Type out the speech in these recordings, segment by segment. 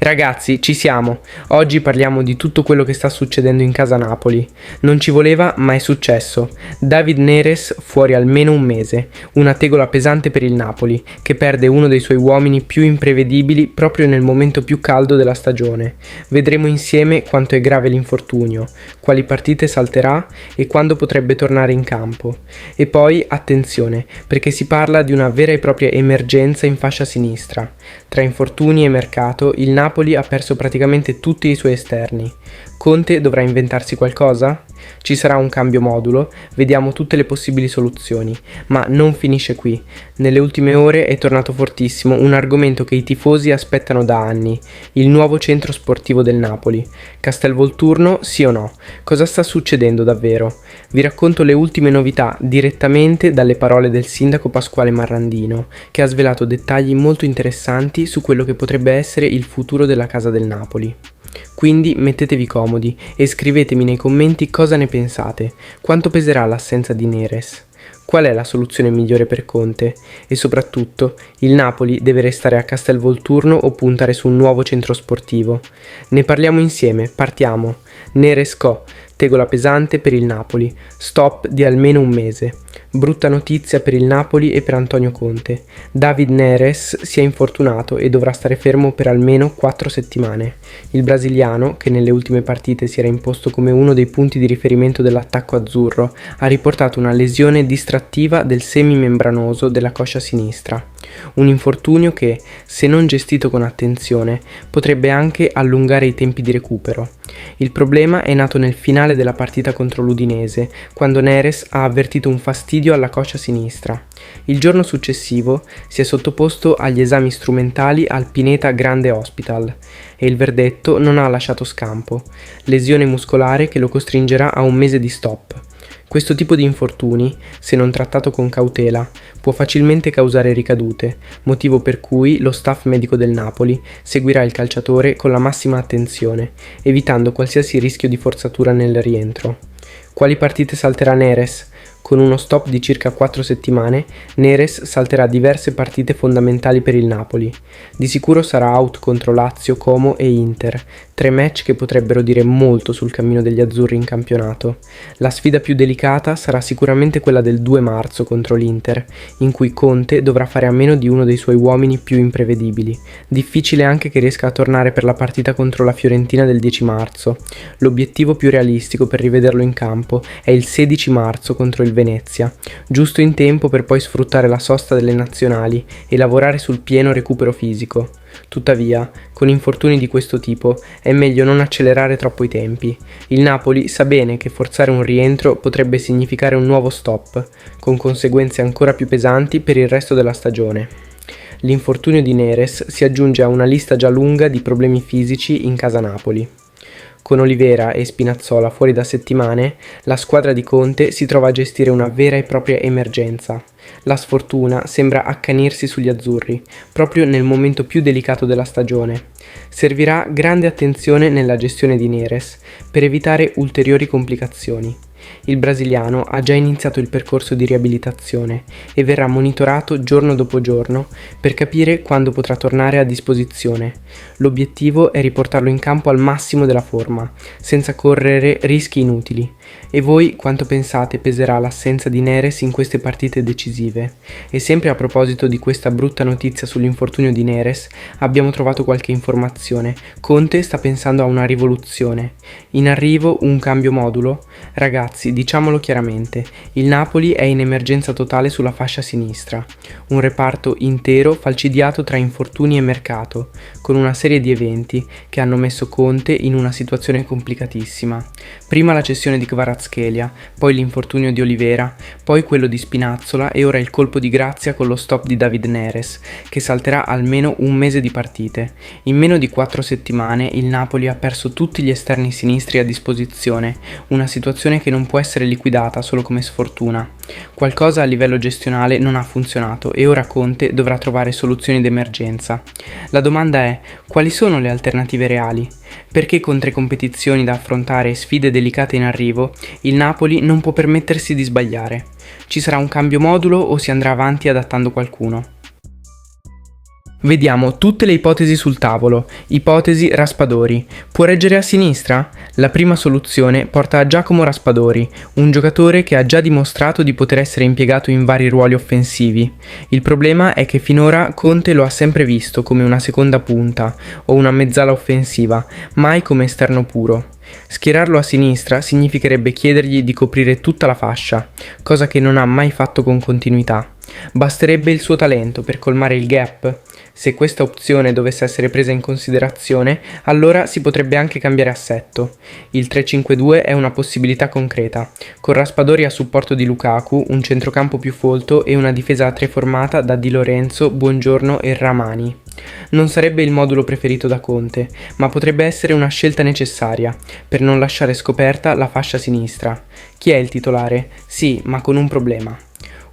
Ragazzi, ci siamo. Oggi parliamo di tutto quello che sta succedendo in casa Napoli. Non ci voleva, ma è successo. David Neres fuori almeno un mese. Una tegola pesante per il Napoli, che perde uno dei suoi uomini più imprevedibili proprio nel momento più caldo della stagione. Vedremo insieme quanto è grave l'infortunio, quali partite salterà e quando potrebbe tornare in campo. E poi, attenzione, perché si parla di una vera e propria emergenza in fascia sinistra. Tra infortuni e mercato, il Napoli ha perso praticamente tutti i suoi esterni. Conte dovrà inventarsi qualcosa? Ci sarà un cambio modulo, vediamo tutte le possibili soluzioni, ma non finisce qui. Nelle ultime ore è tornato fortissimo un argomento che i tifosi aspettano da anni, il nuovo centro sportivo del Napoli. Castelvolturno, sì o no? Cosa sta succedendo davvero? Vi racconto le ultime novità direttamente dalle parole del sindaco Pasquale Marrandino, che ha svelato dettagli molto interessanti su quello che potrebbe essere il futuro della casa del Napoli. Quindi mettetevi comodi e scrivetemi nei commenti cosa ne pensate, quanto peserà l'assenza di Neres, qual è la soluzione migliore per Conte e soprattutto il Napoli deve restare a Castelvolturno o puntare su un nuovo centro sportivo. Ne parliamo insieme, partiamo. Neres Co, tegola pesante per il Napoli, stop di almeno un mese. Brutta notizia per il Napoli e per Antonio Conte. David Neres si è infortunato e dovrà stare fermo per almeno 4 settimane. Il brasiliano, che nelle ultime partite si era imposto come uno dei punti di riferimento dell'attacco azzurro, ha riportato una lesione distrattiva del semimembranoso della coscia sinistra. Un infortunio che, se non gestito con attenzione, potrebbe anche allungare i tempi di recupero. Il problema è nato nel finale della partita contro l'Udinese, quando Neres ha avvertito un fastidio alla coscia sinistra. Il giorno successivo si è sottoposto agli esami strumentali al Pineta Grande Hospital e il verdetto non ha lasciato scampo: lesione muscolare che lo costringerà a un mese di stop. Questo tipo di infortuni, se non trattato con cautela, può facilmente causare ricadute, motivo per cui lo staff medico del Napoli seguirà il calciatore con la massima attenzione, evitando qualsiasi rischio di forzatura nel rientro. Quali partite salterà Neres? Con uno stop di circa 4 settimane, Neres salterà diverse partite fondamentali per il Napoli. Di sicuro sarà out contro Lazio, Como e Inter, 3 match che potrebbero dire molto sul cammino degli azzurri in campionato. La sfida più delicata sarà sicuramente quella del 2 marzo contro l'Inter, in cui Conte dovrà fare a meno di uno dei suoi uomini più imprevedibili. Difficile anche che riesca a tornare per la partita contro la Fiorentina del 10 marzo. L'obiettivo più realistico per rivederlo in campo è il 16 marzo contro il Venezia, giusto in tempo per poi sfruttare la sosta delle nazionali e lavorare sul pieno recupero fisico. Tuttavia, con infortuni di questo tipo è meglio non accelerare troppo i tempi. Il Napoli sa bene che forzare un rientro potrebbe significare un nuovo stop, con conseguenze ancora più pesanti per il resto della stagione. L'infortunio di Neres si aggiunge a una lista già lunga di problemi fisici in casa Napoli. Con Olivera e Spinazzola fuori da settimane, la squadra di Conte si trova a gestire una vera e propria emergenza. La sfortuna sembra accanirsi sugli azzurri, proprio nel momento più delicato della stagione. Servirà grande attenzione nella gestione di Neres, per evitare ulteriori complicazioni. Il brasiliano ha già iniziato il percorso di riabilitazione e verrà monitorato giorno dopo giorno per capire quando potrà tornare a disposizione. L'obiettivo è riportarlo in campo al massimo della forma, senza correre rischi inutili. E voi quanto pensate peserà l'assenza di Neres in queste partite decisive? E sempre a proposito di questa brutta notizia sull'infortunio di Neres, abbiamo trovato qualche informazione. Conte sta pensando a una rivoluzione. In arrivo un cambio modulo? Ragazzi, diciamolo chiaramente, il Napoli è in emergenza totale sulla fascia sinistra. Un reparto intero falcidiato tra infortuni e mercato, con una serie di eventi che hanno messo Conte in una situazione complicatissima. Prima la cessione di Kvaratskhelia, poi l'infortunio di Olivera, poi quello di Spinazzola e ora il colpo di grazia con lo stop di David Neres, che salterà almeno un mese di partite. In meno di 4 settimane il Napoli ha perso tutti gli esterni sinistri a disposizione, una situazione che non può essere liquidata solo come sfortuna. Qualcosa a livello gestionale non ha funzionato e ora Conte dovrà trovare soluzioni d'emergenza. La domanda è: quali sono le alternative reali? Perché con 3 competizioni da affrontare e sfide delicate in arrivo, il Napoli non può permettersi di sbagliare. Ci sarà un cambio modulo o si andrà avanti adattando qualcuno? Vediamo tutte le ipotesi sul tavolo. Ipotesi Raspadori. Può reggere a sinistra? La prima soluzione porta a Giacomo Raspadori, un giocatore che ha già dimostrato di poter essere impiegato in vari ruoli offensivi. Il problema è che finora Conte lo ha sempre visto come una seconda punta o una mezzala offensiva, mai come esterno puro. Schierarlo a sinistra significherebbe chiedergli di coprire tutta la fascia, cosa che non ha mai fatto con continuità. Basterebbe il suo talento per colmare il gap? Se questa opzione dovesse essere presa in considerazione, allora si potrebbe anche cambiare assetto. Il 3-5-2 è una possibilità concreta, con Raspadori a supporto di Lukaku, un centrocampo più folto e una difesa a tre formata da Di Lorenzo, Buongiorno e Rrahmani. Non sarebbe il modulo preferito da Conte, ma potrebbe essere una scelta necessaria per non lasciare scoperta la fascia sinistra. Chi è il titolare? Sì, ma con un problema.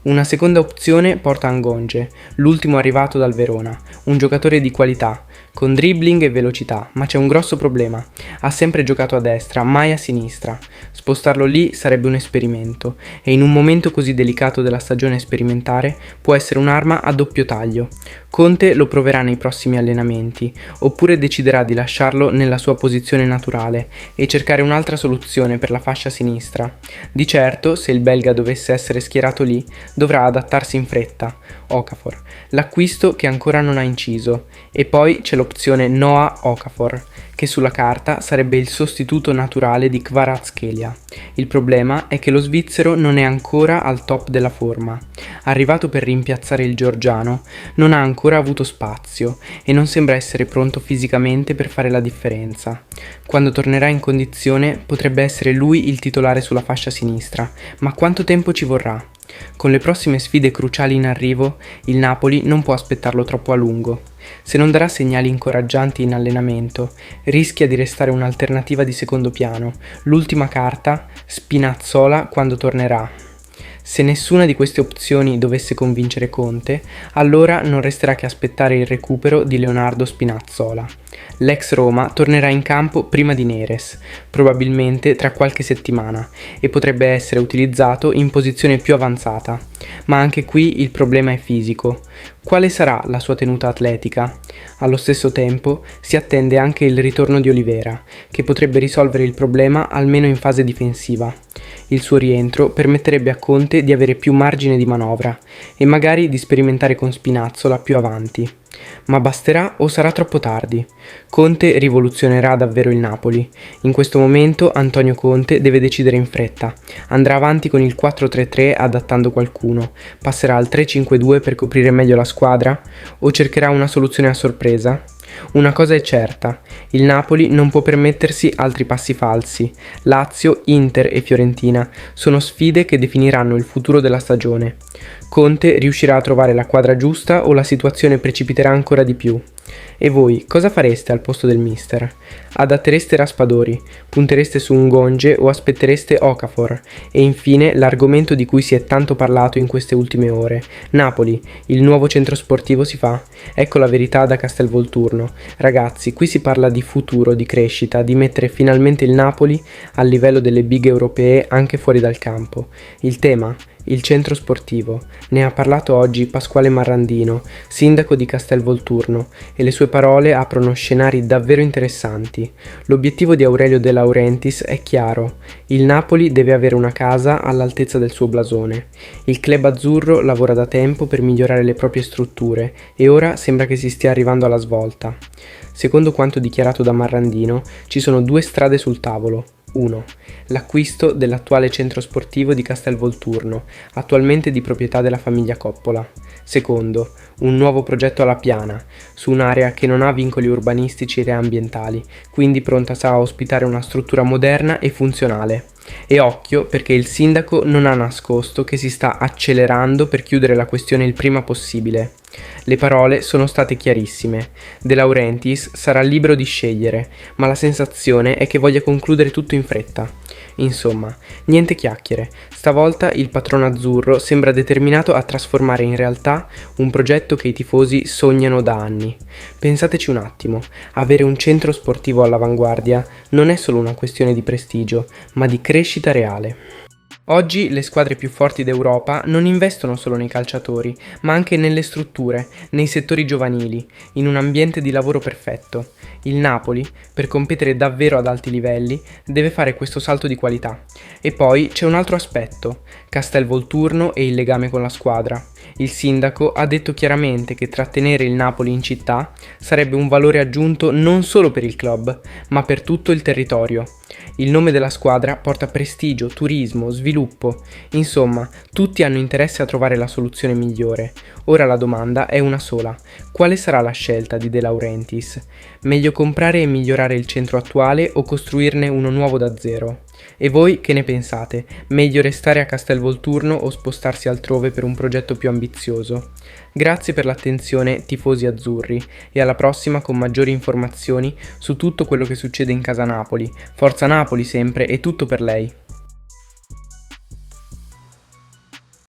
Una seconda opzione porta Ngonge, l'ultimo arrivato dal Verona, un giocatore di qualità, con dribbling e velocità, ma c'è un grosso problema. Ha sempre giocato a destra, mai a sinistra. Spostarlo lì sarebbe un esperimento, e in un momento così delicato della stagione sperimentare può essere un'arma a doppio taglio. Conte lo proverà nei prossimi allenamenti, oppure deciderà di lasciarlo nella sua posizione naturale e cercare un'altra soluzione per la fascia sinistra. Di certo, se il belga dovesse essere schierato lì, dovrà adattarsi in fretta. Okafor, l'acquisto che ancora non ha inciso, e poi c'è l'opzione Noah Okafor, che sulla carta sarebbe il sostituto naturale di Kvaratskhelia. Il problema è che lo svizzero non è ancora al top della forma. Arrivato per rimpiazzare il georgiano, non ha ancora avuto spazio e non sembra essere pronto fisicamente per fare la differenza. Quando tornerà in condizione potrebbe essere lui il titolare sulla fascia sinistra, ma quanto tempo ci vorrà? Con le prossime sfide cruciali in arrivo, il Napoli non può aspettarlo troppo a lungo. Se non darà segnali incoraggianti in allenamento, rischia di restare un'alternativa di secondo piano. L'ultima carta, Spinazzola quando tornerà. Se nessuna di queste opzioni dovesse convincere Conte, allora non resterà che aspettare il recupero di Leonardo Spinazzola. L'ex Roma tornerà in campo prima di Neres, probabilmente tra qualche settimana, e potrebbe essere utilizzato in posizione più avanzata. Ma anche qui il problema è fisico. Quale sarà la sua tenuta atletica? Allo stesso tempo si attende anche il ritorno di Olivera, che potrebbe risolvere il problema almeno in fase difensiva. Il suo rientro permetterebbe a Conte di avere più margine di manovra e magari di sperimentare con Spinazzola più avanti. Ma basterà o sarà troppo tardi? Conte rivoluzionerà davvero il Napoli. In questo momento Antonio Conte deve decidere in fretta. Andrà avanti con il 4-3-3 adattando qualcuno, passerà al 3-5-2 per coprire meglio la squadra o cercherà una soluzione a sorpresa? Una cosa è certa, il Napoli non può permettersi altri passi falsi. Lazio, Inter e Fiorentina sono sfide che definiranno il futuro della stagione. Conte riuscirà a trovare la quadra giusta o la situazione precipiterà ancora di più? E voi, cosa fareste al posto del mister? Adattereste Raspadori, puntereste su Ngonge o aspettereste Okafor? E infine l'argomento di cui si è tanto parlato in queste ultime ore. Napoli, il nuovo centro sportivo si fa? Ecco la verità da Castelvolturno. Ragazzi, qui si parla di futuro, di crescita, di mettere finalmente il Napoli al livello delle big europee anche fuori dal campo. Il tema? Il centro sportivo. Ne ha parlato oggi Pasquale Marrandino, sindaco di Castelvolturno, e le sue parole aprono scenari davvero interessanti. L'obiettivo di Aurelio De Laurentiis è chiaro: il Napoli deve avere una casa all'altezza del suo blasone. Il club azzurro lavora da tempo per migliorare le proprie strutture e ora sembra che si stia arrivando alla svolta. Secondo quanto dichiarato da Marrandino, ci sono due strade sul tavolo. 1. L'acquisto dell'attuale centro sportivo di Castelvolturno, attualmente di proprietà della famiglia Coppola. Secondo, un nuovo progetto alla piana, su un'area che non ha vincoli urbanistici e ambientali, quindi pronta a ospitare una struttura moderna e funzionale. E occhio, perché il sindaco non ha nascosto che si sta accelerando per chiudere la questione il prima possibile. Le parole sono state chiarissime. De Laurentiis sarà libero di scegliere, ma la sensazione è che voglia concludere tutto in fretta. Insomma, niente chiacchiere. Stavolta il patrono azzurro sembra determinato a trasformare in realtà un progetto che i tifosi sognano da anni. Pensateci un attimo, avere un centro sportivo all'avanguardia non è solo una questione di prestigio, ma di crescita reale. Oggi le squadre più forti d'Europa non investono solo nei calciatori, ma anche nelle strutture, nei settori giovanili, in un ambiente di lavoro perfetto. Il Napoli, per competere davvero ad alti livelli, deve fare questo salto di qualità. E poi c'è un altro aspetto, Castelvolturno e il legame con la squadra. Il sindaco ha detto chiaramente che trattenere il Napoli in città sarebbe un valore aggiunto non solo per il club, ma per tutto il territorio. Il nome della squadra porta prestigio, turismo, sviluppo, insomma, tutti hanno interesse a trovare la soluzione migliore. Ora la domanda è una sola: quale sarà la scelta di De Laurentiis? Meglio comprare e migliorare il centro attuale o costruirne uno nuovo da zero? E voi che ne pensate? Meglio restare a Castelvolturno o spostarsi altrove per un progetto più ambizioso? Grazie per l'attenzione, tifosi azzurri, e alla prossima con maggiori informazioni su tutto quello che succede in casa Napoli. Forza Napoli sempre e tutto per lei!